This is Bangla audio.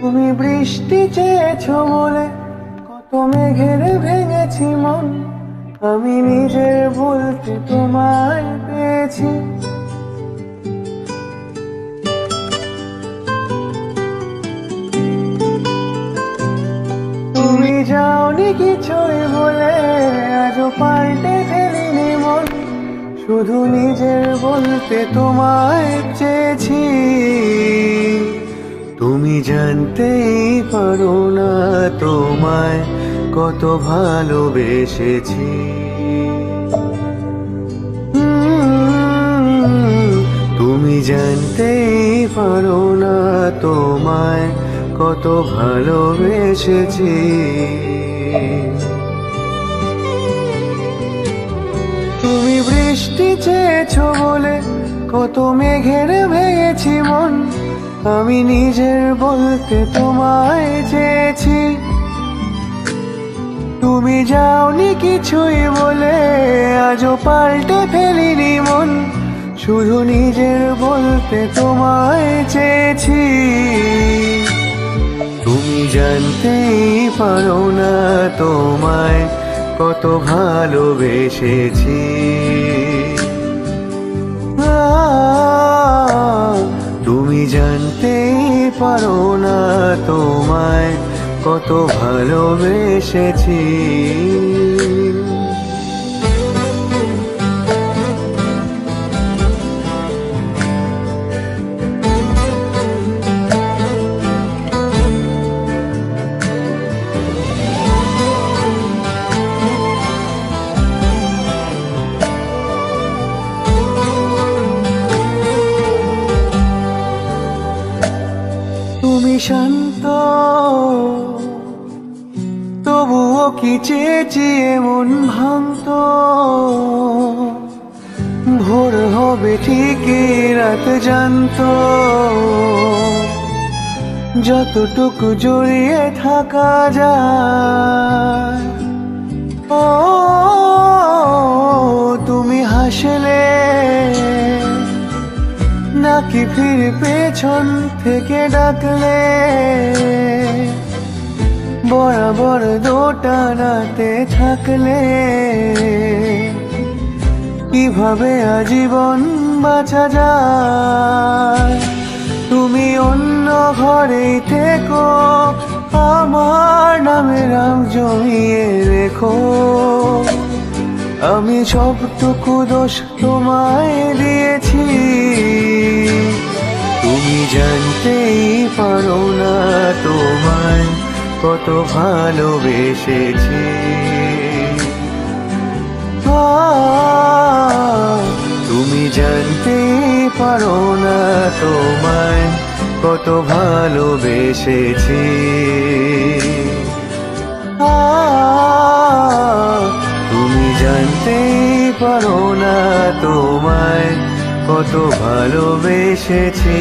তুমি বৃষ্টি চেয়েছো বলে কত মেঘের ভেঙেছি মন, আমি নিজের বলতে তোমায় পেয়েছি। তুমি যাওনি কিছুই বলে আজও পাল্টে ফেলিনি মন, শুধু নিজের বলতে তোমায় চেয়েছি। তুমি জানতেই পারো না তোমায় কত ভালোবেসেছি। তুমি জানতেই পারো না তোমায় কত ভালোবেসেছি। তুমি বৃষ্টি চেয়েছো বলে কত মেঘের ভেঙেছি মন, আমি নিজের বলতে তোমায় চেয়েছি। তুমি যাওনি কিছুই বলে আজও পাল্টে ফেলিনি মন, শুধু নিজের বলতে তোমায় চেয়েছি। তুমি জানতেই পারো না তোমায় কত ভালোবেসেছি। তুমি জানতেই পারো না তোমায় কত ভালোবেসেছি। তুমি শান্ত তবুও কি চেয়েছি মন ভাঙত, ভোর হবে ঠিকই রাত জানতো, যতটুকু জড়িয়ে থাকা যায়। ও তুমি হাসলে নাকি ফির পেছন থেকে ডাকলে, বরাবর দোটানাতে থাকলে কিভাবে আজীবন বাঁচা যায়। তুমি অন্য ঘরেই থেকো, আমার নামে রাম জমিয়ে রেখো, আমি সবটুকু দোষ তোমায় দিয়েছি। তুমি জানতেই পারো না তোমায় কত ভালোবেসেছি। তুমি জানতেই পারো না তোমায় কত ভালোবেসেছি। তুমি জানতেই পারো না তোমায় কত ভালোবেসেছি।